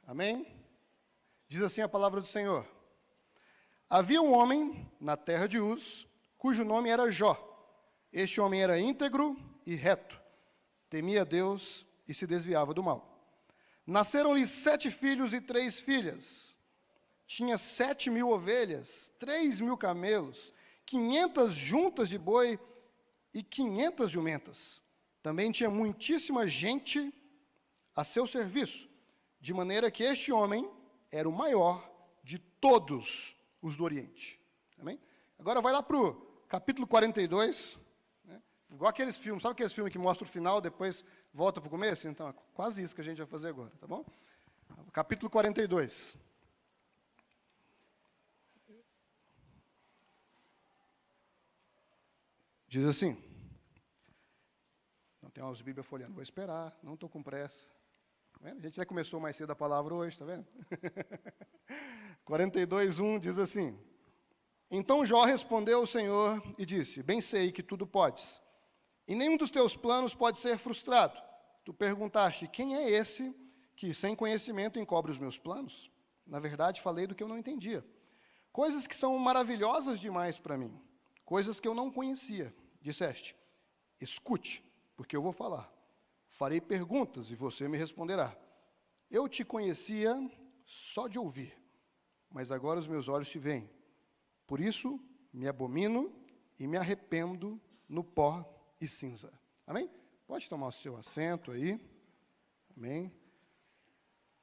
Amém? Diz assim a palavra do Senhor. Havia um homem na terra de Uz, cujo nome era Jó. Este homem era íntegro e reto, temia Deus e se desviava do mal. Nasceram-lhe 7 filhos e 3 filhas. Tinha 7.000 ovelhas, 3.000 camelos, 500 juntas de boi e 500 jumentas. Também tinha muitíssima gente a seu serviço, de maneira que este homem era o maior de todos os do Oriente. Amém? Agora vai lá para o capítulo 42, né? Igual aqueles filmes, sabe aqueles filmes que mostram o final, depois volta para o começo? Então, é quase isso que a gente vai fazer agora, tá bom? Capítulo 42. Diz assim, não tem umas Bíblias folheando, vou esperar, não estou com pressa. Tá vendo? A gente já começou mais cedo a palavra hoje, está vendo? 42:1 diz assim, então Jó respondeu ao Senhor e disse, bem sei que tudo podes, e nenhum dos teus planos pode ser frustrado. Tu perguntaste, quem é esse que sem conhecimento encobre os meus planos? Na verdade, falei do que eu não entendia. Coisas que são maravilhosas demais para mim, coisas que eu não conhecia. Disseste, escute, porque eu vou falar. Farei perguntas e você me responderá. Eu te conhecia só de ouvir, mas agora os meus olhos te veem. Por isso, me abomino e me arrependo no pó e cinza. Amém? Pode tomar o seu assento aí. Amém?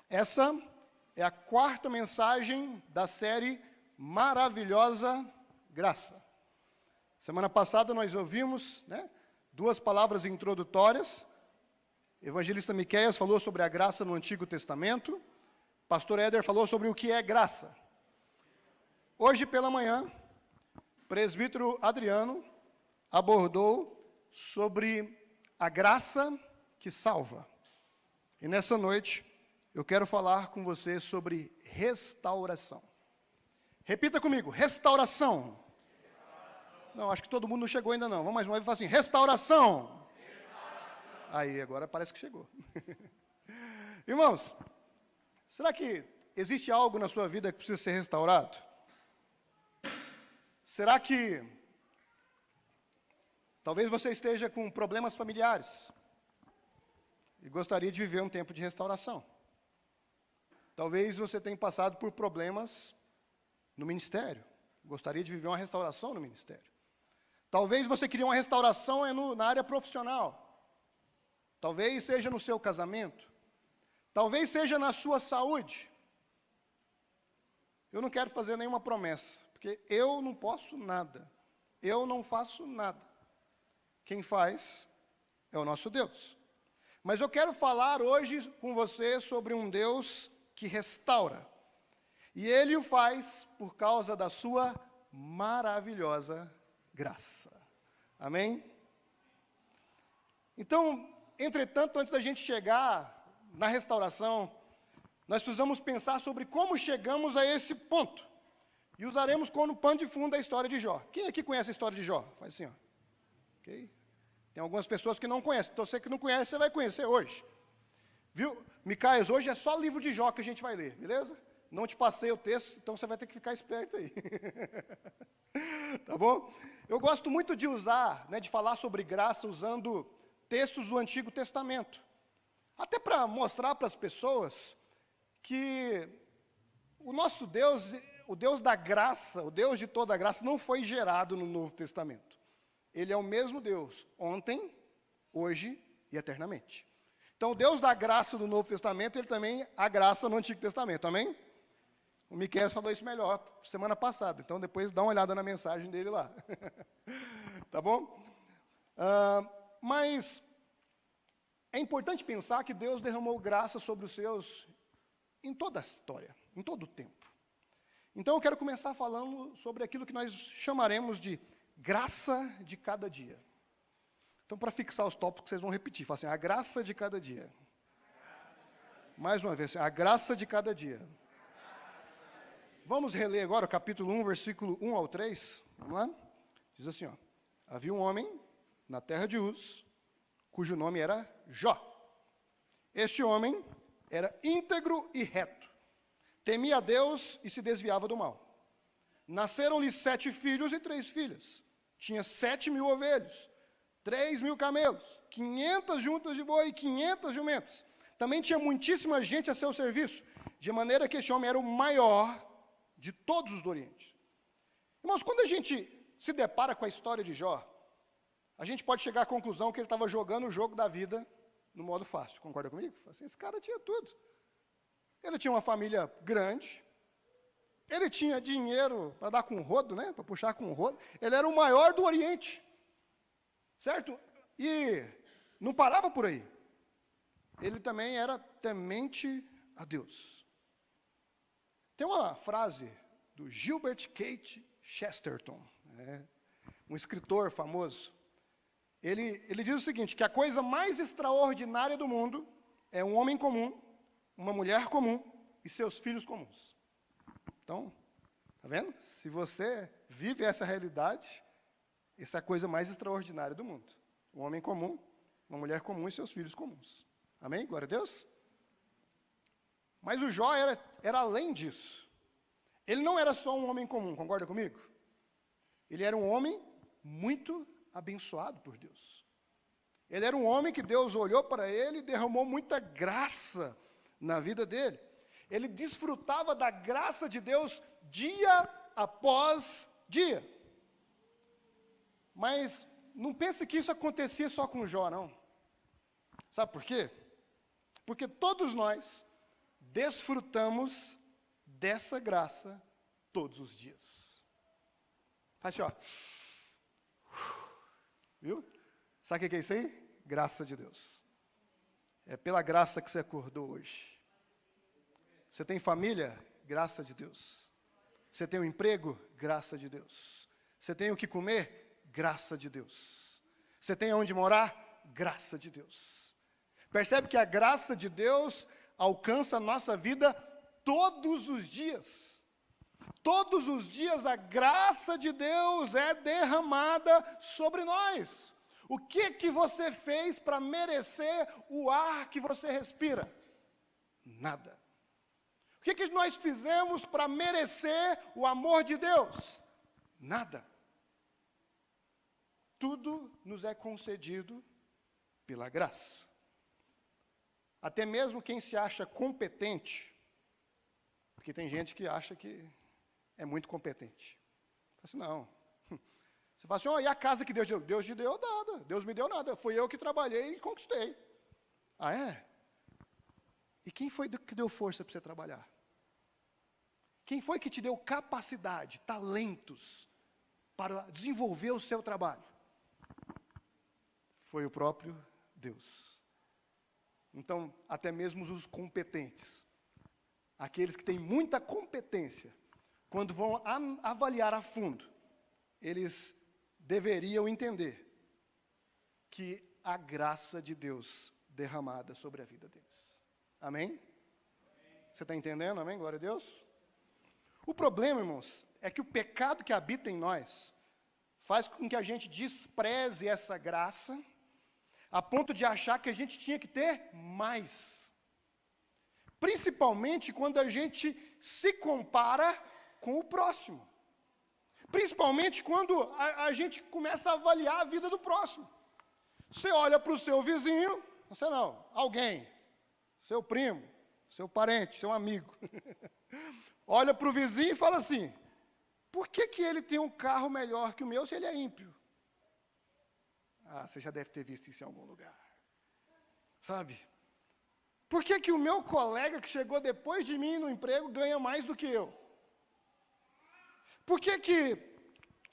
Essa é a 4ª mensagem da série Maravilhosa Graça. Semana passada nós ouvimos, né, 2 palavras introdutórias. O evangelista Miqueias falou sobre a graça no Antigo Testamento. Pastor Éder falou sobre o que é graça. Hoje pela manhã, presbítero Adriano abordou sobre a graça que salva. E nessa noite, eu quero falar com você sobre restauração. Repita comigo, restauração. Não, acho que todo mundo não chegou ainda não. Vamos mais uma vez e falar assim, restauração. Aí, agora parece que chegou. Irmãos, será que existe algo na sua vida que precisa ser restaurado? Será que talvez você esteja com problemas familiares e gostaria de viver um tempo de restauração? Talvez você tenha passado por problemas no ministério, gostaria de viver uma restauração no ministério. Talvez você queria uma restauração na área profissional. Talvez seja no seu casamento. Talvez seja na sua saúde. Eu não quero fazer nenhuma promessa, porque eu não posso nada. Eu não faço nada. Quem faz é o nosso Deus. Mas eu quero falar hoje com você sobre um Deus que restaura. E Ele o faz por causa da sua maravilhosa graça. Amém? Então, entretanto, antes da gente chegar na restauração, nós precisamos pensar sobre como chegamos a esse ponto. E usaremos como pano de fundo a história de Jó. Quem aqui conhece a história de Jó? Faz assim, ó. Ok? Tem algumas pessoas que não conhecem. Então, você que não conhece, você vai conhecer hoje. Viu? Miqueias, hoje é só livro de Jó que a gente vai ler, beleza? Não te passei o texto, então você vai ter que ficar esperto aí. Tá bom? Eu gosto muito de usar, né, de falar sobre graça usando textos do Antigo Testamento. Até para mostrar para as pessoas que o nosso Deus, o Deus da graça, o Deus de toda a graça, não foi gerado no Novo Testamento. Ele é o mesmo Deus, ontem, hoje e eternamente. Então, o Deus da graça do Novo Testamento, ele também a graça no Antigo Testamento, amém? O Miqueias falou isso melhor semana passada, então depois dá uma olhada na mensagem dele lá. Tá bom? Mas é importante pensar que Deus derramou graça sobre os seus em toda a história, em todo o tempo. Então eu quero começar falando sobre aquilo que nós chamaremos de graça de cada dia. Então, para fixar os tópicos, vocês vão repetir. Fala assim, a graça de cada dia. Mais uma vez, a graça de cada dia. Vamos reler agora o capítulo 1, versículo 1 ao 3. Vamos lá? Diz assim, ó. Havia um homem na terra de Uz, cujo nome era Jó. Este homem era íntegro e reto. Temia a Deus e se desviava do mal. Nasceram-lhe 7 filhos e 3 filhas. Tinha 7.000 ovelhas, 3.000 camelos, 500 juntas de boi e 500 jumentas. Também tinha muitíssima gente a seu serviço, de maneira que este homem era o maior de todos os do Oriente. Irmãos, quando a gente se depara com a história de Jó, a gente pode chegar à conclusão que ele estava jogando o jogo da vida no modo fácil. Concorda comigo? Assim, esse cara tinha tudo. Ele tinha uma família grande, ele tinha dinheiro para dar com rodo, né? Para puxar com rodo. Ele era o maior do Oriente, certo? E não parava por aí. Ele também era temente a Deus. Tem uma frase do Gilbert Keith Chesterton, um escritor famoso. Ele diz o seguinte, que a coisa mais extraordinária do mundo é um homem comum, uma mulher comum e seus filhos comuns. Então, tá vendo? Se você vive essa realidade, essa é a coisa mais extraordinária do mundo. Um homem comum, uma mulher comum e seus filhos comuns. Amém? Glória a Deus. Mas o Jó era além disso. Ele não era só um homem comum, concorda comigo? Ele era um homem muito abençoado por Deus. Ele era um homem que Deus olhou para ele e derramou muita graça na vida dele. Ele desfrutava da graça de Deus dia após dia. Mas não pense que isso acontecia só com Jó, não. Sabe por quê? Porque todos nós desfrutamos dessa graça todos os dias. Faz assim, ó. Viu? Sabe o que é isso aí? Graça de Deus. É pela graça que você acordou hoje. Você tem família? Graça de Deus. Você tem um emprego? Graça de Deus. Você tem o que comer? Graça de Deus. Você tem onde morar? Graça de Deus. Percebe que a graça de Deus alcança a nossa vida todos os dias. Todos os dias a graça de Deus é derramada sobre nós. O que você fez para merecer o ar que você respira? Nada. O que nós fizemos para merecer o amor de Deus? Nada. Tudo nos é concedido pela graça. Até mesmo quem se acha competente, porque tem gente que acha que é muito competente. Fala assim, não. Você fala assim, e a casa que Deus deu? Deus te deu nada, Deus me deu nada, fui eu que trabalhei e conquistei. Ah, é? E quem foi que deu força para você trabalhar? Quem foi que te deu capacidade, talentos, para desenvolver o seu trabalho? Foi o próprio Deus. Então, até mesmo os competentes, aqueles que têm muita competência, quando vão avaliar a fundo, eles deveriam entender que a graça de Deus derramada sobre a vida deles. Amém? Você está entendendo? Amém? Glória a Deus. O problema, irmãos, é que o pecado que habita em nós faz com que a gente despreze essa graça a ponto de achar que a gente tinha que ter mais. Principalmente quando a gente se compara com o próximo. Principalmente quando a gente começa a avaliar a vida do próximo. Você olha para o seu vizinho, você não, alguém, seu primo, seu parente, seu amigo. Olha para o vizinho e fala assim, por que ele tem um carro melhor que o meu se ele é ímpio? Ah, você já deve ter visto isso em algum lugar. Sabe? Por que o meu colega que chegou depois de mim no emprego ganha mais do que eu? Por que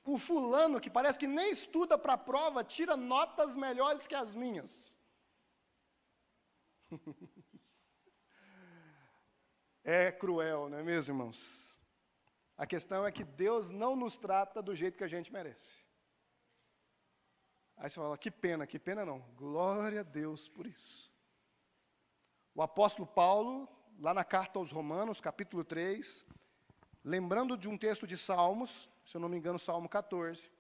o fulano, que parece que nem estuda para a prova, tira notas melhores que as minhas? É cruel, não é mesmo, irmãos? A questão é que Deus não nos trata do jeito que a gente merece. Aí você fala, que pena não. Glória a Deus por isso. O apóstolo Paulo, lá na carta aos Romanos, capítulo 3, lembrando de um texto de Salmos, se eu não me engano, Salmo 14,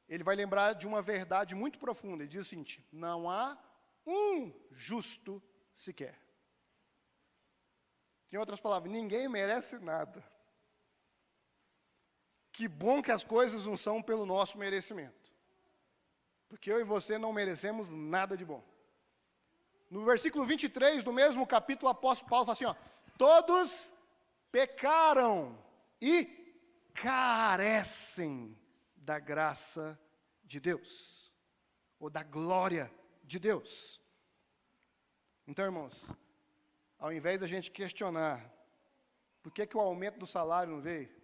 ele vai lembrar de uma verdade muito profunda. Ele diz o seguinte, não há um justo sequer. Em outras palavras, ninguém merece nada. Que bom que as coisas não são pelo nosso merecimento. Porque eu e você não merecemos nada de bom. No versículo 23 do mesmo capítulo, o apóstolo Paulo fala assim, ó, todos pecaram e carecem da graça de Deus, ou da glória de Deus. Então, irmãos, ao invés da gente questionar por que o aumento do salário não veio,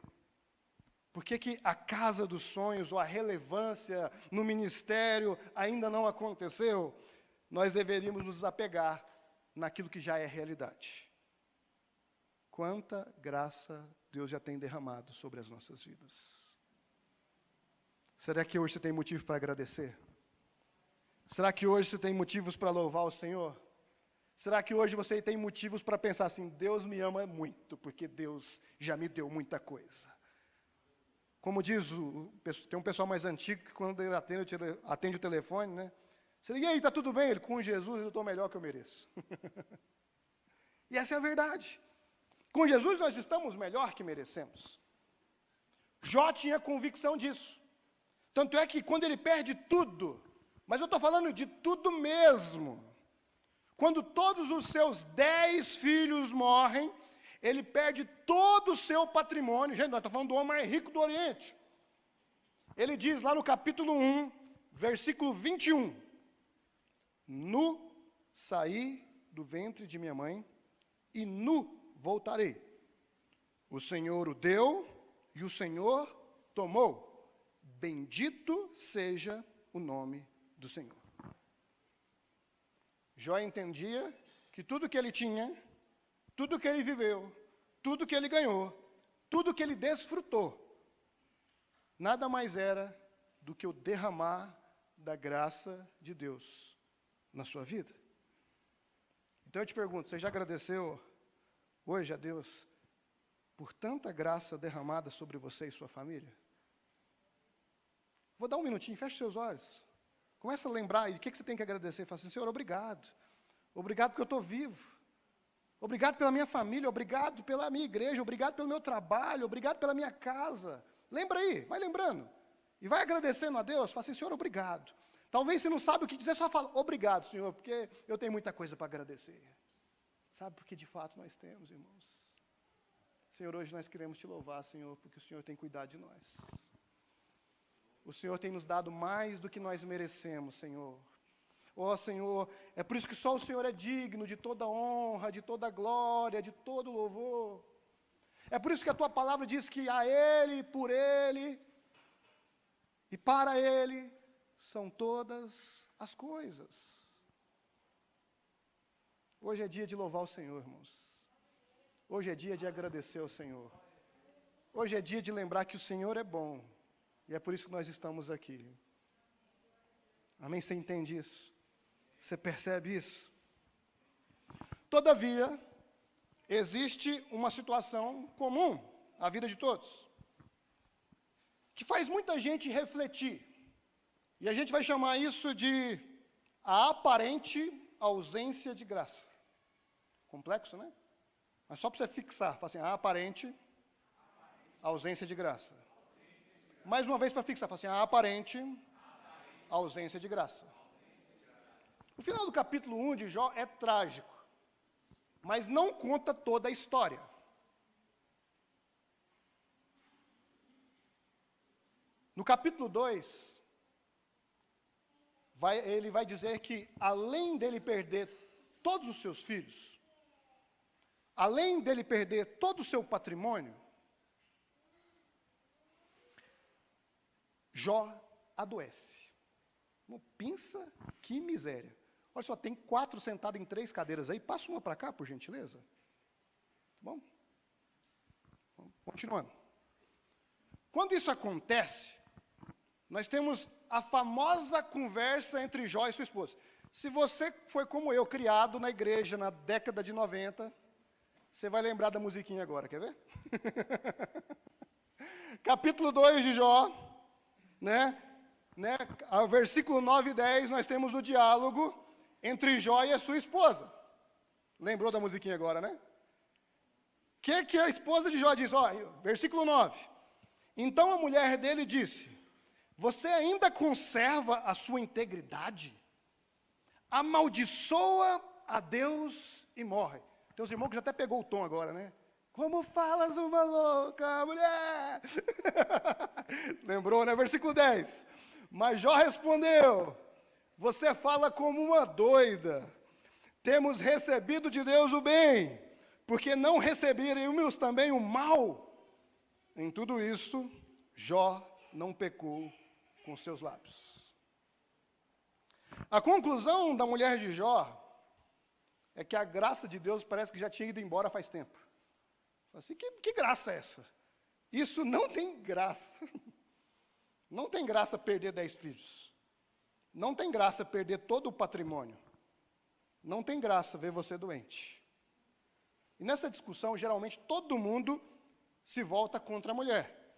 por que a casa dos sonhos ou a relevância no ministério ainda não aconteceu, nós deveríamos nos apegar naquilo que já é realidade. Quanta graça Deus já tem derramado sobre as nossas vidas. Será que hoje você tem motivo para agradecer? Será que hoje você tem motivos para louvar o Senhor? Será que hoje você tem motivos para pensar assim, Deus me ama muito, porque Deus já me deu muita coisa? Como diz, tem um pessoal mais antigo que quando ele atende o telefone, né? Você liga, e aí, está tudo bem? Ele, com Jesus eu estou melhor que eu mereço. E essa é a verdade. Com Jesus nós estamos melhor que merecemos. Jó tinha convicção disso. Tanto é que quando ele perde tudo, mas eu estou falando de tudo mesmo, quando todos os seus 10 filhos morrem, ele perde todo o seu patrimônio. Gente, nós estamos falando do homem mais rico do Oriente. Ele diz lá no capítulo 1, versículo 21, nu saí do ventre de minha mãe, e nu voltarei. O Senhor o deu, e o Senhor tomou. Bendito seja o nome do Senhor. Jó entendia que tudo que ele tinha, tudo que ele viveu, tudo que ele ganhou, tudo que ele desfrutou, nada mais era do que o derramar da graça de Deus na sua vida. Então eu te pergunto, você já agradeceu hoje a Deus por tanta graça derramada sobre você e sua família? Vou dar um minutinho, feche seus olhos. Começa a lembrar, e o que você tem que agradecer? Fala assim, Senhor, obrigado. Obrigado porque eu estou vivo. Obrigado pela minha família, obrigado pela minha igreja, obrigado pelo meu trabalho, obrigado pela minha casa. Lembra aí, vai lembrando. E vai agradecendo a Deus, fala assim, Senhor, obrigado. Talvez você não sabe o que dizer, só fala, obrigado, Senhor, porque eu tenho muita coisa para agradecer. Sabe porque de fato nós temos, irmãos. Senhor, hoje nós queremos te louvar, Senhor, porque o Senhor tem cuidado de nós. O Senhor tem nos dado mais do que nós merecemos, Senhor. Ó Senhor, é por isso que só o Senhor é digno de toda honra, de toda glória, de todo louvor. É por isso que a Tua palavra diz que a Ele, por Ele e para Ele são todas as coisas. Hoje é dia de louvar o Senhor, irmãos. Hoje é dia de agradecer ao Senhor. Hoje é dia de lembrar que o Senhor é bom. E é por isso que nós estamos aqui. Amém? Você entende isso? Você percebe isso? Todavia, existe uma situação comum à vida de todos, que faz muita gente refletir. E a gente vai chamar isso de a aparente ausência de graça. Complexo, né? Mas só para você fixar, fala assim, a aparente ausência de graça. Mais uma vez para fixar, fala assim, a aparente ausência de graça. O final do capítulo 1 de Jó é trágico, mas não conta toda a história. No capítulo 2, ele vai dizer que, além dele perder todos os seus filhos, além dele perder todo o seu patrimônio, Jó adoece. Pensa que miséria. Olha só, tem 4 sentados em 3 cadeiras aí. Passa uma para cá, por gentileza. Tá bom? Continuando. Quando isso acontece, nós temos a famosa conversa entre Jó e sua esposa. Se você foi como eu, criado na igreja na década de 90, você vai lembrar da musiquinha agora, quer ver? Capítulo 2 de Jó. Ao versículo 9 e 10, nós temos o diálogo entre Jó e a sua esposa. Lembrou da musiquinha agora, né? que a esposa de Jó diz? Olha, versículo 9. Então a mulher dele disse: você ainda conserva a sua integridade? Amaldiçoa a Deus e morre. Tem uns irmãos que já até pegou o tom agora, né? Como falas uma louca mulher? Lembrou, né? Versículo 10. Mas Jó respondeu: você fala como uma doida. Temos recebido de Deus o bem, porque não receberíamos também o mal. Em tudo isto, Jó não pecou com seus lábios. A conclusão da mulher de Jó é que a graça de Deus parece que já tinha ido embora faz tempo. Assim, que graça é essa? Isso não tem graça. Não tem graça perder 10 filhos. Não tem graça perder todo o patrimônio. Não tem graça ver você doente. E nessa discussão, geralmente, todo mundo se volta contra a mulher.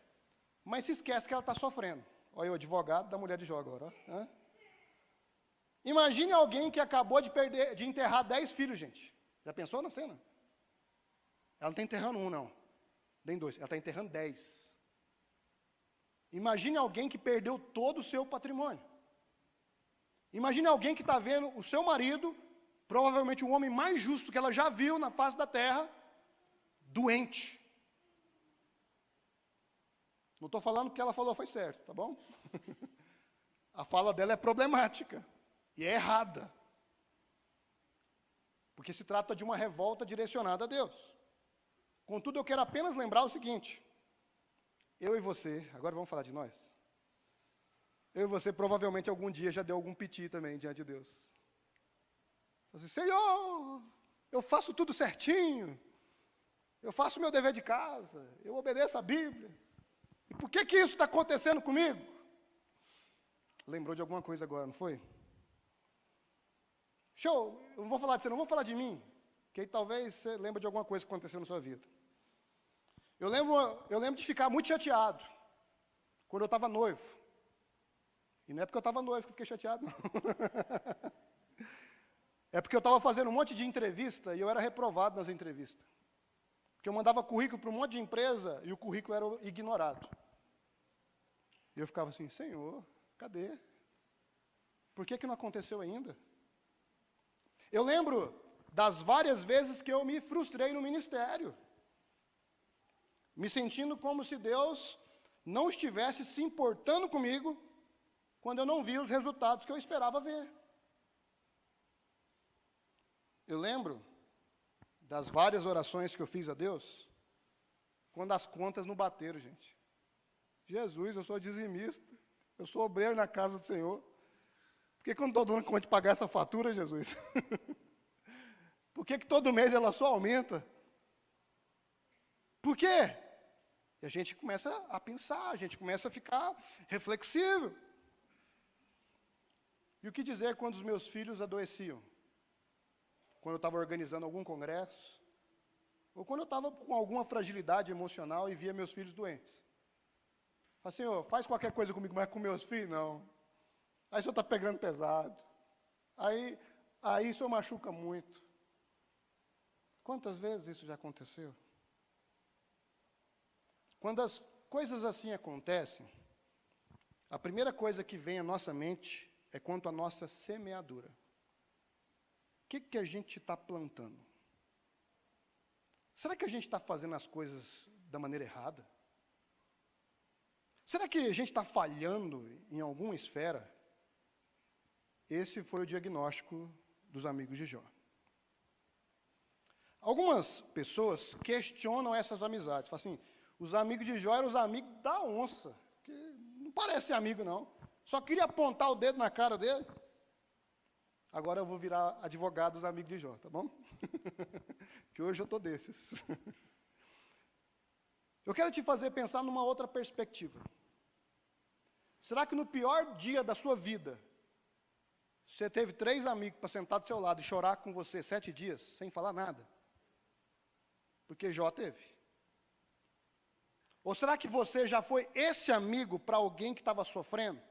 Mas se esquece que ela está sofrendo. Olha o advogado da mulher de Jó agora. Ó. Imagine alguém que acabou de enterrar 10 filhos, gente. Já pensou na cena? Ela não está enterrando um, não. Nem 2. Ela está enterrando 10. Imagine alguém que perdeu todo o seu patrimônio. Imagine alguém que está vendo o seu marido, provavelmente o homem mais justo que ela já viu na face da terra, doente. Não estou falando que o que ela falou foi certo, tá bom? A fala dela é problemática e é errada. Porque se trata de uma revolta direcionada a Deus. Contudo, eu quero apenas lembrar o seguinte: eu e você, agora vamos falar de nós. Eu e você provavelmente algum dia já deu algum piti também diante de Deus. Assim, Senhor, eu faço tudo certinho, eu faço o meu dever de casa, eu obedeço a Bíblia. E por que isso está acontecendo comigo? Lembrou de alguma coisa agora, não foi? Show, eu não vou falar de você, não vou falar de mim, que aí talvez você lembre de alguma coisa que aconteceu na sua vida. Eu lembro de ficar muito chateado quando eu estava noivo. E não é porque eu estava noivo que eu fiquei chateado, não. É porque eu estava fazendo um monte de entrevista e eu era reprovado nas entrevistas. Porque eu mandava currículo para um monte de empresa e o currículo era ignorado. E eu ficava assim, Senhor, cadê? Por que não aconteceu ainda? Eu lembro das várias vezes que eu me frustrei no ministério. Me sentindo como se Deus não estivesse se importando comigo quando eu não via os resultados que eu esperava ver. Eu lembro das várias orações que eu fiz a Deus, quando as contas não bateram, gente. Jesus, eu sou dizimista, eu sou obreiro na casa do Senhor. Por que eu não estou dando conta de pagar essa fatura, Jesus? Por que todo mês ela só aumenta? Por quê? E a gente começa a pensar, a gente começa a ficar reflexivo. E o que dizer quando os meus filhos adoeciam? Quando eu estava organizando algum congresso, ou quando eu estava com alguma fragilidade emocional e via meus filhos doentes. Falei, Senhor, faz qualquer coisa comigo, mas com meus filhos, não. Aí o Senhor está pegando pesado. Aí o Senhor machuca muito. Quantas vezes isso já aconteceu? Quando as coisas assim acontecem, a primeira coisa que vem à nossa mente é quanto à nossa semeadura. O que a gente está plantando? Será que a gente está fazendo as coisas da maneira errada? Será que a gente está falhando em alguma esfera? Esse foi o diagnóstico dos amigos de Jó. Algumas pessoas questionam essas amizades. Falam assim, os amigos de Jó eram os amigos da onça, que não parece amigo, não. Só queria apontar o dedo na cara dele. Agora eu vou virar advogado dos amigos de Jó, tá bom? Que hoje eu estou desses. Eu quero te fazer pensar numa outra perspectiva. Será que no pior dia da sua vida, você teve 3 amigos para sentar do seu lado e chorar com você 7 dias, sem falar nada? Porque Jó teve. Ou será que você já foi esse amigo para alguém que estava sofrendo?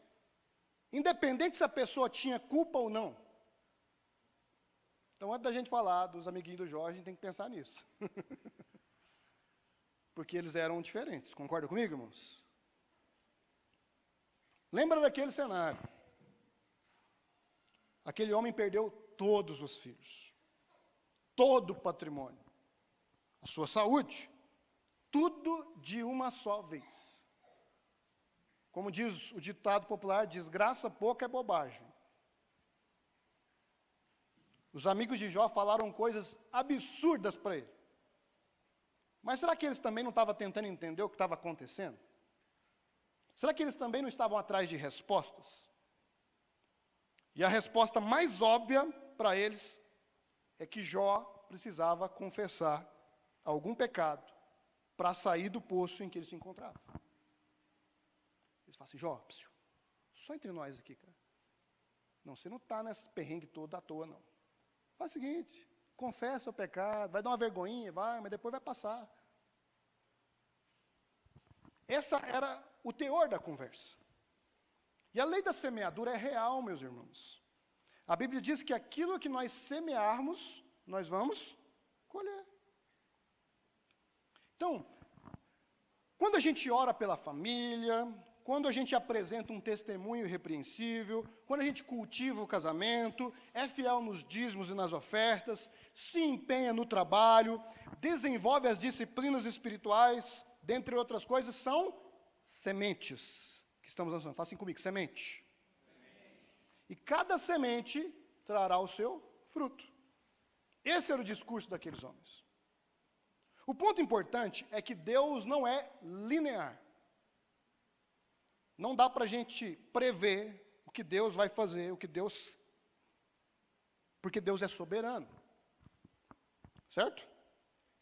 Independente se a pessoa tinha culpa ou não. Então, antes da gente falar dos amiguinhos do Jó, a gente tem que pensar nisso. porque eles eram diferentes. Concorda comigo, irmãos? Lembra daquele cenário? Aquele homem perdeu todos os filhos, todo o patrimônio, a sua saúde, tudo de uma só vez. Como diz o ditado popular, desgraça pouca é bobagem. Os amigos de Jó falaram coisas absurdas para ele. Mas será que eles também não estavam tentando entender o que estava acontecendo? Será que eles também não estavam atrás de respostas? E a resposta mais óbvia para eles é que Jó precisava confessar algum pecado para sair do poço em que ele se encontrava. Eles falam assim, Jó, só entre nós aqui, cara. Não, você não está nesse perrengue todo à toa, não. Faz o seguinte, confessa o pecado, vai dar uma vergonhinha, vai, mas depois vai passar. Essa era o teor da conversa. E a lei da semeadura é real, meus irmãos. A Bíblia diz que aquilo que nós semearmos, nós vamos colher. Então, quando a gente ora pela família, quando a gente apresenta um testemunho irrepreensível, quando a gente cultiva o casamento, é fiel nos dízimos e nas ofertas, se empenha no trabalho, desenvolve as disciplinas espirituais, dentre outras coisas, são sementes que estamos lançando. Façam comigo, semente. E cada semente trará o seu fruto. Esse era o discurso daqueles homens. O ponto importante é que Deus não é linear. Não dá para a gente prever o que Deus vai fazer, porque Deus é soberano. Certo?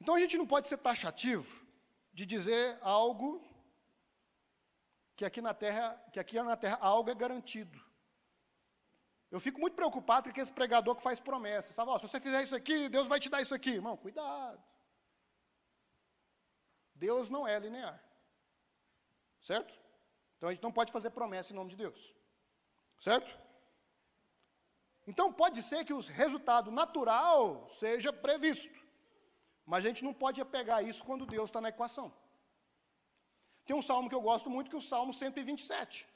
Então a gente não pode ser taxativo de dizer algo que aqui na Terra algo é garantido. Eu fico muito preocupado com aquele pregador que faz promessa. Sabe, se você fizer isso aqui, Deus vai te dar isso aqui. Irmão, cuidado. Deus não é linear. Certo? Então a gente não pode fazer promessa em nome de Deus. Certo? Então pode ser que o resultado natural seja previsto. Mas a gente não pode pegar isso quando Deus está na equação. Tem um salmo que eu gosto muito, que é o Salmo 127.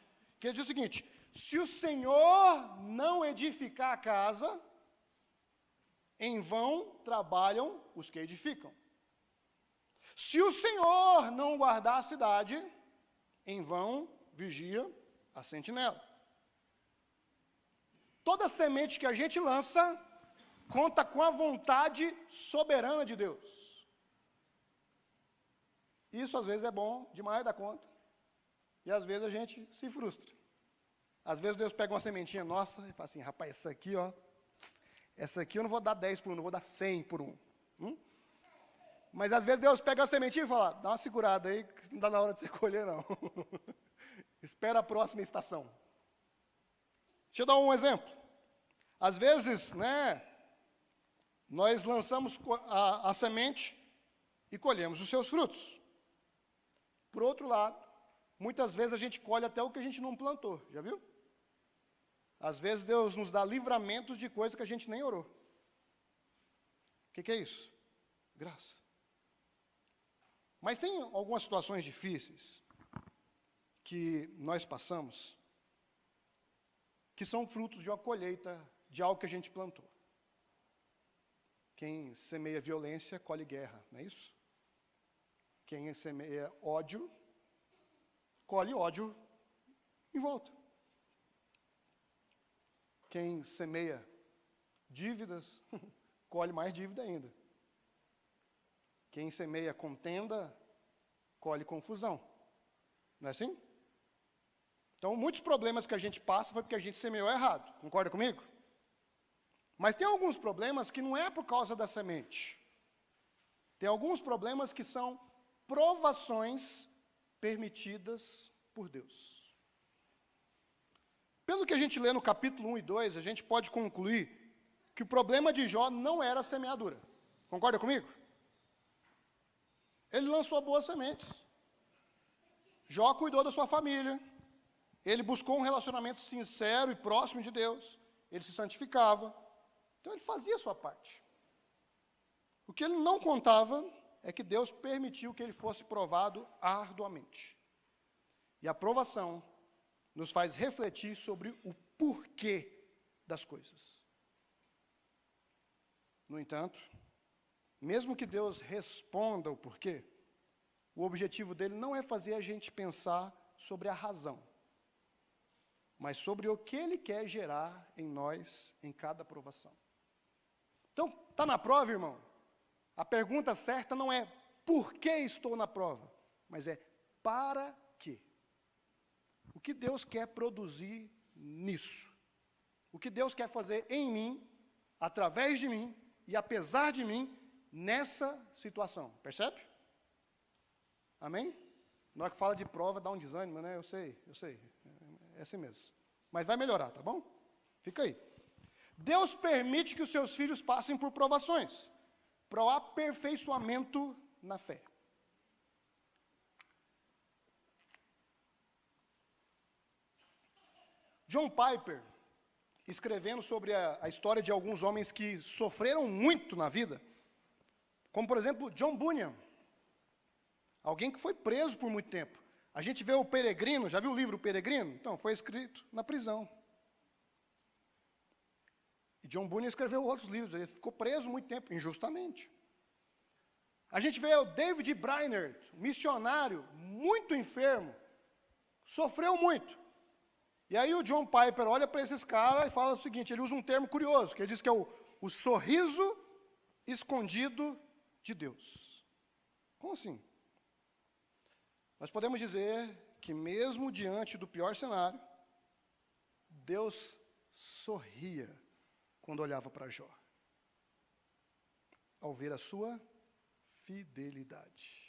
Que ele diz o seguinte, se o Senhor não edificar a casa, em vão trabalham os que edificam. Se o Senhor não guardar a cidade, em vão vigia a sentinela. Toda semente que a gente lança, conta com a vontade soberana de Deus. Isso às vezes é bom demais da conta, e às vezes a gente se frustra. Às vezes Deus pega uma sementinha nossa e fala assim, rapaz, essa aqui eu não vou dar 10 por um, eu vou dar 100 por um. Mas às vezes Deus pega a sementinha e fala, dá uma segurada aí, que não dá na hora de você colher não. Espera a próxima estação. Deixa eu dar um exemplo. Às vezes, nós lançamos a semente e colhemos os seus frutos. Por outro lado, muitas vezes a gente colhe até o que a gente não plantou, já viu? Às vezes Deus nos dá livramentos de coisas que a gente nem orou. O que é isso? Graça. Mas tem algumas situações difíceis que nós passamos, que são frutos de uma colheita de algo que a gente plantou. Quem semeia violência, colhe guerra, não é isso? Quem semeia ódio, colhe ódio em volta. Quem semeia dívidas, colhe mais dívida ainda. Quem semeia contenda, colhe confusão. Não é assim? Então, muitos problemas que a gente passa foi porque a gente semeou errado. Concorda comigo? Mas tem alguns problemas que não é por causa da semente. Tem alguns problemas que são provações permitidas por Deus. Pelo que a gente lê no capítulo 1 e 2, a gente pode concluir que o problema de Jó não era a semeadura. Concorda comigo? Ele lançou boas sementes. Jó cuidou da sua família. Ele buscou um relacionamento sincero e próximo de Deus. Ele se santificava. Então ele fazia a sua parte. O que ele não contava é que Deus permitiu que ele fosse provado arduamente. E a provação nos faz refletir sobre o porquê das coisas. No entanto, mesmo que Deus responda o porquê, o objetivo dele não é fazer a gente pensar sobre a razão, mas sobre o que ele quer gerar em nós em cada provação. Então, está na prova, irmão? A pergunta certa não é por que estou na prova, mas é para quê? O que Deus quer produzir nisso? O que Deus quer fazer em mim, através de mim e apesar de mim, nessa situação? Percebe? Amém? Na hora que fala de prova, dá um desânimo, né? Eu sei. É assim mesmo. Mas vai melhorar, tá bom? Fica aí. Deus permite que os seus filhos passem por provações, para o aperfeiçoamento na fé. John Piper, escrevendo sobre a história de alguns homens que sofreram muito na vida, como, por exemplo, John Bunyan, alguém que foi preso por muito tempo. A gente vê o Peregrino, já viu o livro Peregrino? Então, foi escrito na prisão. E John Bunyan escreveu outros livros, ele ficou preso muito tempo, injustamente. A gente vê o David Brainerd, missionário, muito enfermo, sofreu muito. E aí o John Piper olha para esses caras e fala o seguinte, ele usa um termo curioso, que ele diz que é o sorriso escondido de Deus. Como assim? Nós podemos dizer que mesmo diante do pior cenário, Deus sorria quando olhava para Jó, ao ver a sua fidelidade.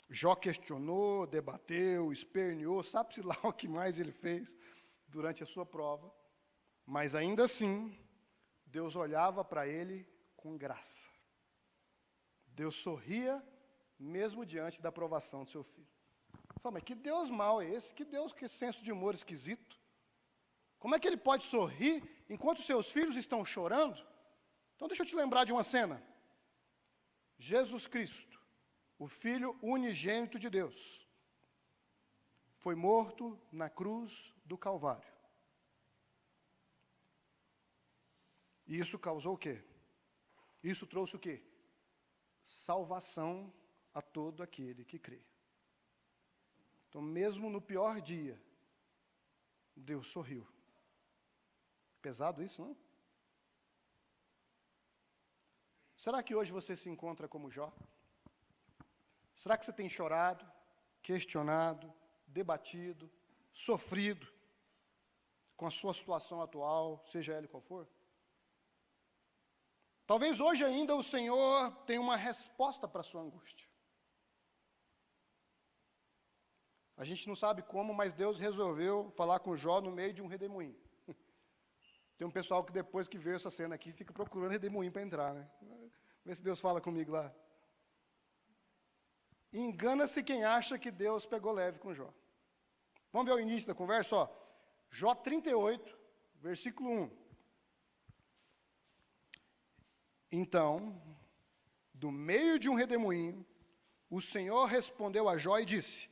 Jó questionou, debateu, esperneou, sabe-se lá o que mais ele fez durante a sua prova, mas ainda assim, Deus olhava para ele com graça. Deus sorria mesmo diante da provação do seu filho. Fala, mas que Deus mau é esse? Que Deus, que senso de humor esquisito. Como é que ele pode sorrir enquanto seus filhos estão chorando? Então deixa eu te lembrar de uma cena. Jesus Cristo, o Filho unigênito de Deus, foi morto na cruz do Calvário. E isso causou o quê? Isso trouxe o quê? Salvação a todo aquele que crê. Então, mesmo no pior dia, Deus sorriu. Pesado isso, não? Será que hoje você se encontra como Jó? Será que você tem chorado, questionado, debatido, sofrido com a sua situação atual, seja ela qual for? Talvez hoje ainda o Senhor tenha uma resposta para a sua angústia. A gente não sabe como, mas Deus resolveu falar com Jó no meio de um redemoinho. Tem um pessoal que depois que vê essa cena aqui, fica procurando redemoinho para entrar, né? Vê se Deus fala comigo lá. E engana-se quem acha que Deus pegou leve com Jó. Vamos ver o início da conversa, ó. Jó 38, versículo 1. Então, do meio de um redemoinho, o Senhor respondeu a Jó e disse: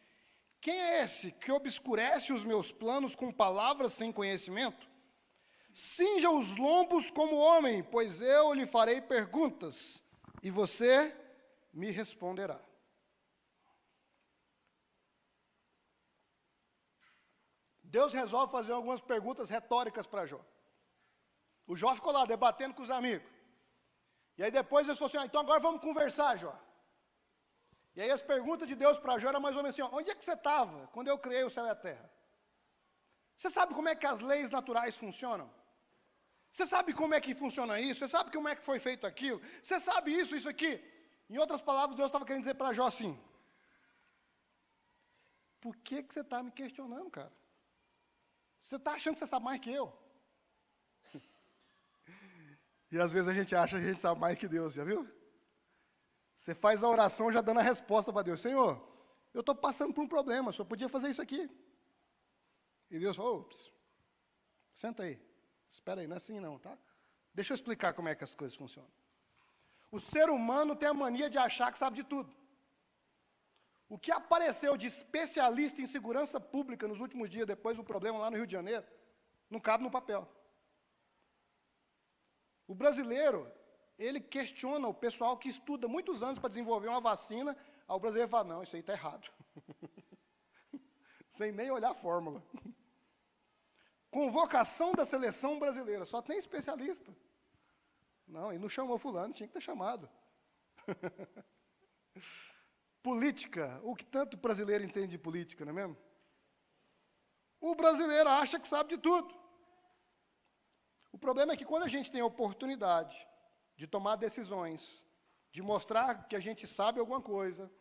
quem é esse que obscurece os meus planos com palavras sem conhecimento? Cinja os lombos como homem, pois eu lhe farei perguntas, e você me responderá. Deus resolve fazer algumas perguntas retóricas para Jó. O Jó ficou lá debatendo com os amigos. E aí depois eles falaram assim, então agora vamos conversar, Jó. E aí as perguntas de Deus para Jó eram mais ou menos assim, onde é que você estava quando eu criei o céu e a terra? Você sabe como é que as leis naturais funcionam? Você sabe como é que funciona isso? Você sabe como é que foi feito aquilo? Você sabe isso, isso aqui? Em outras palavras, Deus estava querendo dizer para Jó assim, por que você está me questionando, cara? Você está achando que você sabe mais que eu? E às vezes a gente acha que a gente sabe mais que Deus, já viu? Você faz a oração já dando a resposta para Deus. Senhor, eu estou passando por um problema, o senhor podia fazer isso aqui. E Deus falou, ops, senta aí, espera aí, não é assim não, tá? Deixa eu explicar como é que as coisas funcionam. O ser humano tem a mania de achar que sabe de tudo. O que apareceu de especialista em segurança pública nos últimos dias, depois do problema lá no Rio de Janeiro, não cabe no papel. O brasileiro, ele questiona o pessoal que estuda muitos anos para desenvolver uma vacina, aí o brasileiro fala, não, isso aí está errado. Sem nem olhar a fórmula. Convocação da seleção brasileira, só tem especialista. Não, e não chamou fulano, tinha que ter chamado. Política, o que tanto brasileiro entende de política, não é mesmo? O brasileiro acha que sabe de tudo. O problema é que quando a gente tem a oportunidade de tomar decisões, de mostrar que a gente sabe alguma coisa,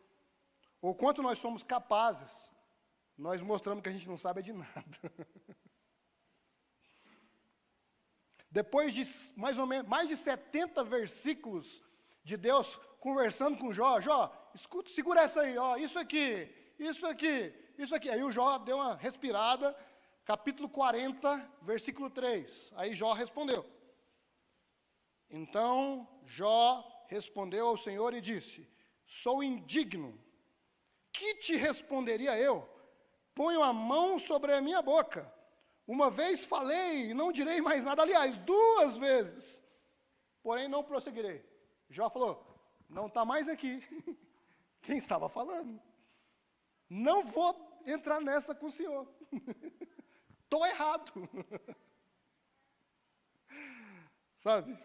ou quanto nós somos capazes, nós mostramos que a gente não sabe de nada. Depois de mais ou menos mais de 70 versículos de Deus conversando com Jó, escuta, segura essa aí, ó, isso aqui, isso aqui, isso aqui. Aí o Jó deu uma respirada, capítulo 40, versículo 3. Aí Jó respondeu. Então Jó respondeu ao Senhor e disse, sou indigno. Que te responderia eu? Ponho a mão sobre a minha boca. Uma vez falei e não direi mais nada. Aliás, 2 vezes. Porém, não prosseguirei. Jó falou, não está mais aqui. Quem estava falando? Não vou entrar nessa com o senhor. Estou errado. Sabe?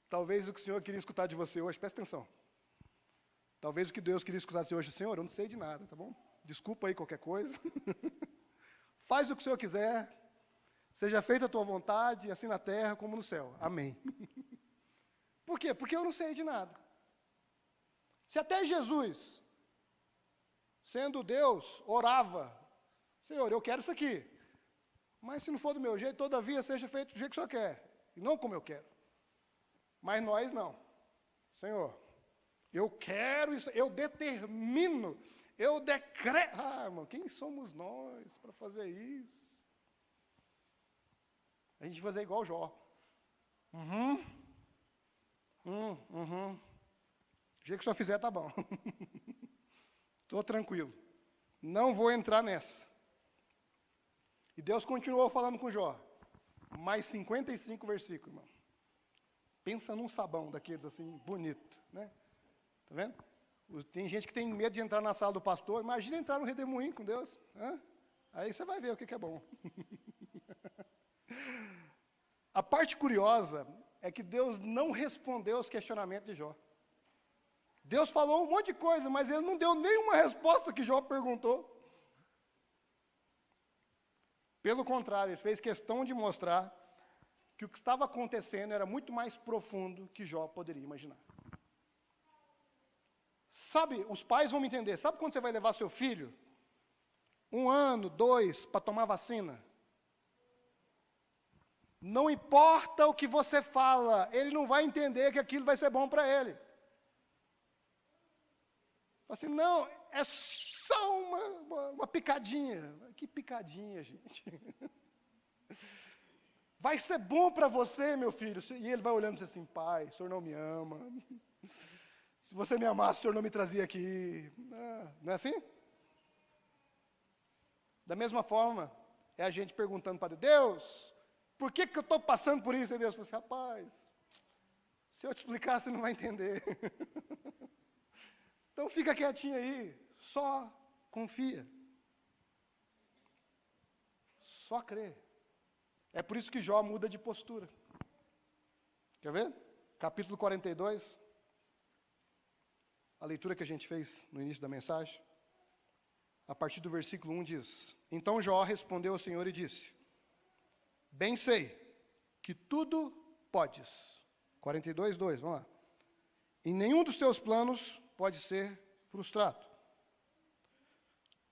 Talvez o que o Senhor queria escutar de você hoje, presta atenção. Talvez o que Deus queria escutar de você hoje, Senhor, eu não sei de nada, tá bom? Desculpa aí qualquer coisa. Faz o que o Senhor quiser. Seja feita a tua vontade, assim na terra como no céu. Amém. Por quê? Porque eu não sei de nada. Se até Jesus, sendo Deus, orava, Senhor, eu quero isso aqui. Mas se não for do meu jeito, todavia seja feito do jeito que o Senhor quer, e não como eu quero. Mas nós não. Senhor, eu quero isso, eu determino, eu decreto. Ah, irmão, quem somos nós para fazer isso? A gente vai fazer igual Jó. Do jeito que o senhor fizer, tá bom. Estou tranquilo. Não vou entrar nessa. E Deus continuou falando com Jó. Mais 55 versículos, irmão. Pensa num sabão daqueles assim, bonito, né? Tá vendo? Tem gente que tem medo de entrar na sala do pastor. Imagina entrar no redemoinho com Deus. Hã? Aí você vai ver o que é bom. A parte curiosa é que Deus não respondeu aos questionamentos de Jó. Deus falou um monte de coisa, mas ele não deu nenhuma resposta que Jó perguntou. Pelo contrário, ele fez questão de mostrar que o que estava acontecendo era muito mais profundo que Jó poderia imaginar. Sabe, os pais vão me entender, sabe quando você vai levar seu filho? 1 ano, 2, para tomar vacina? Não importa o que você fala, ele não vai entender que aquilo vai ser bom para ele. Assim, não, é só uma picadinha. Que picadinha, gente. Vai ser bom para você, meu filho. E ele vai olhando e diz assim, pai, o senhor não me ama. Se você me amasse, o senhor não me trazia aqui. Não é assim? Da mesma forma, é a gente perguntando para Deus, por que eu estou passando por isso? E Deus falou assim, rapaz, se eu te explicar, você não vai entender. Então fica quietinho aí, só confia. Só crê. É por isso que Jó muda de postura. Quer ver? Capítulo 42. A leitura que a gente fez no início da mensagem. A partir do versículo 1 diz, então Jó respondeu ao Senhor e disse, bem sei que tudo podes. 42, 2, vamos lá. E nenhum dos teus planos pode ser frustrado.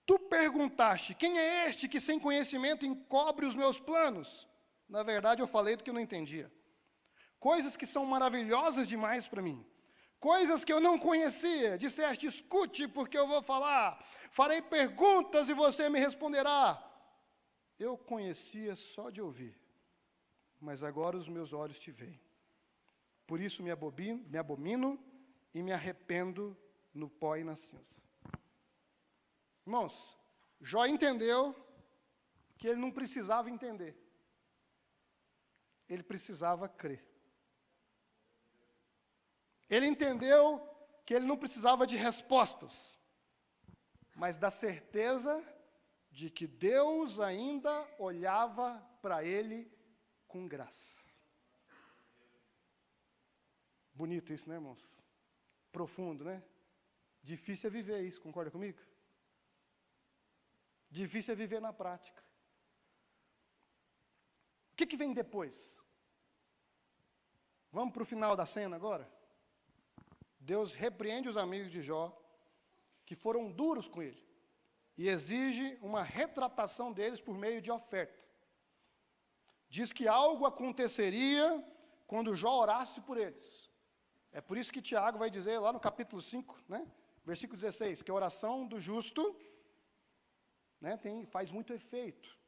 Tu perguntaste, quem é este que sem conhecimento encobre os meus planos? Na verdade, eu falei do que eu não entendia. Coisas que são maravilhosas demais para mim. Coisas que eu não conhecia. Disseste, escute, porque eu vou falar. Farei perguntas e você me responderá. Eu conhecia só de ouvir, mas agora os meus olhos te veem. Por isso me abomino e me arrependo no pó e na cinza. Irmãos, Jó entendeu que ele não precisava entender. Ele precisava crer. Ele entendeu que ele não precisava de respostas, mas da certeza de que Deus ainda olhava para ele com graça. Bonito isso, né, irmãos? Profundo, né? Difícil é viver isso, concorda comigo? Difícil é viver na prática. O que vem depois? Vamos para o final da cena agora? Deus repreende os amigos de Jó, que foram duros com ele, e exige uma retratação deles por meio de oferta. Diz que algo aconteceria quando Jó orasse por eles. É por isso que Tiago vai dizer lá no capítulo 5, né, versículo 16, que a oração do justo, né, faz muito efeito.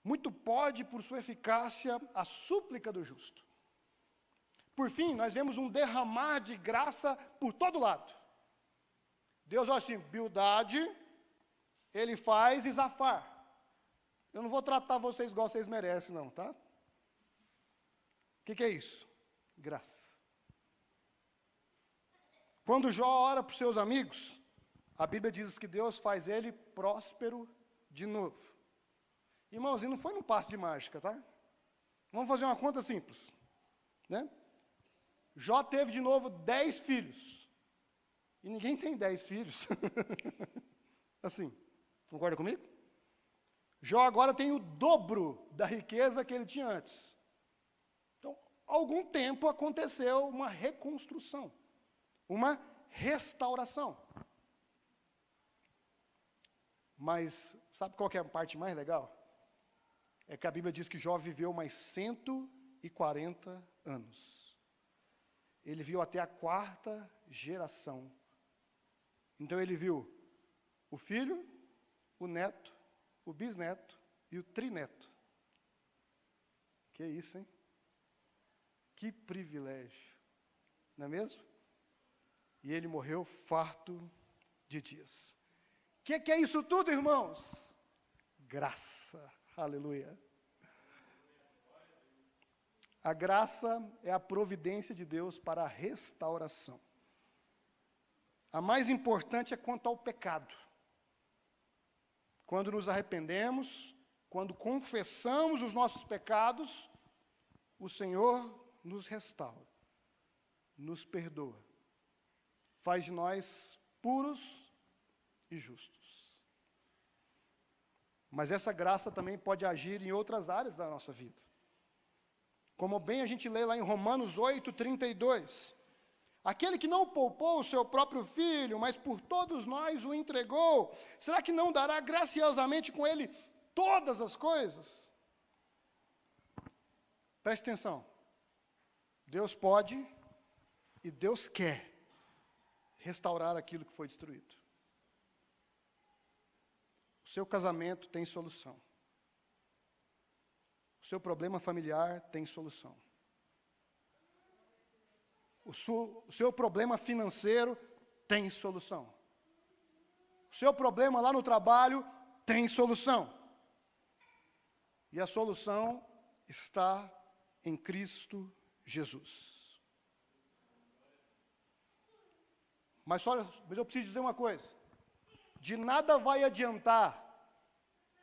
Muito pode, por sua eficácia, a súplica do justo. Por fim, nós vemos um derramar de graça por todo lado. Deus olha assim, Bildade, ele faz e Zafar. Eu não vou tratar vocês igual vocês merecem, não, tá? O que é isso? Graça. Quando Jó ora para os seus amigos, a Bíblia diz que Deus faz ele próspero de novo. Irmãos, e não foi num passe de mágica, tá? Vamos fazer uma conta simples, né? Jó teve de novo 10 filhos. E ninguém tem 10 filhos. Assim, concorda comigo? Jó agora tem o dobro da riqueza que ele tinha antes. Então, há algum tempo aconteceu uma reconstrução, uma restauração. Mas, sabe qual que é a parte mais legal? É que a Bíblia diz que Jó viveu mais 140 anos. Ele viu até a 4ª geração. Então ele viu o filho, o neto, o bisneto e o trineto. Que isso, hein? Que privilégio. Não é mesmo? E ele morreu farto de dias. O que é isso tudo, irmãos? Graça. Aleluia. A graça é a providência de Deus para a restauração. A mais importante é quanto ao pecado. Quando nos arrependemos, quando confessamos os nossos pecados, o Senhor nos restaura, nos perdoa, faz de nós puros e justos. Mas essa graça também pode agir em outras áreas da nossa vida. Como bem a gente lê lá em Romanos 8:32. Aquele que não poupou o seu próprio filho, mas por todos nós o entregou, será que não dará graciosamente com ele todas as coisas? Preste atenção. Deus pode e Deus quer restaurar aquilo que foi destruído. O seu casamento tem solução. O seu problema familiar tem solução. O seu problema financeiro tem solução. O seu problema lá no trabalho tem solução. E a solução está em Cristo Jesus. Mas eu preciso dizer uma coisa. De nada vai adiantar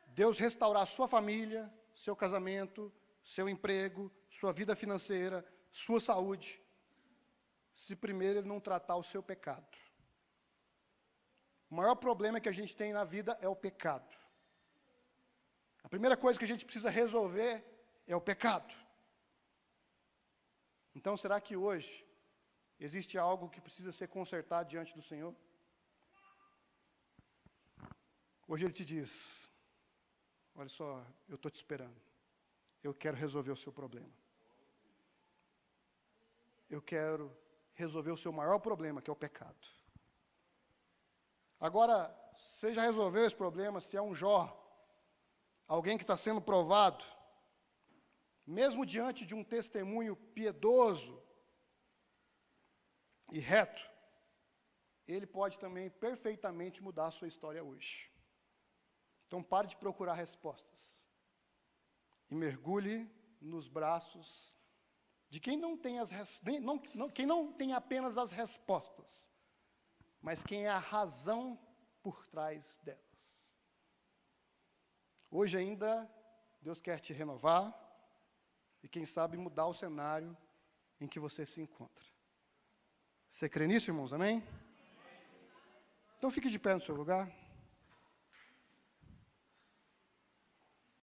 Deus restaurar a sua família, seu casamento, seu emprego, sua vida financeira, sua saúde, se primeiro ele não tratar o seu pecado. O maior problema que a gente tem na vida é o pecado. A primeira coisa que a gente precisa resolver é o pecado. Então, será que hoje existe algo que precisa ser consertado diante do Senhor? Hoje Ele te diz, olha só, eu estou te esperando. Eu quero resolver o seu problema. Eu quero resolver o seu maior problema, que é o pecado. Agora, você já resolveu esse problema, se é um Jó, alguém que está sendo provado, mesmo diante de um testemunho piedoso, e reto, ele pode também perfeitamente mudar a sua história hoje. Então pare de procurar respostas e mergulhe nos braços de quem não tem quem não tem apenas as respostas, mas quem é a razão por trás delas. Hoje ainda, Deus quer te renovar e, quem sabe, mudar o cenário em que você se encontra. Você crê nisso, irmãos? Amém? Então fique de pé no seu lugar.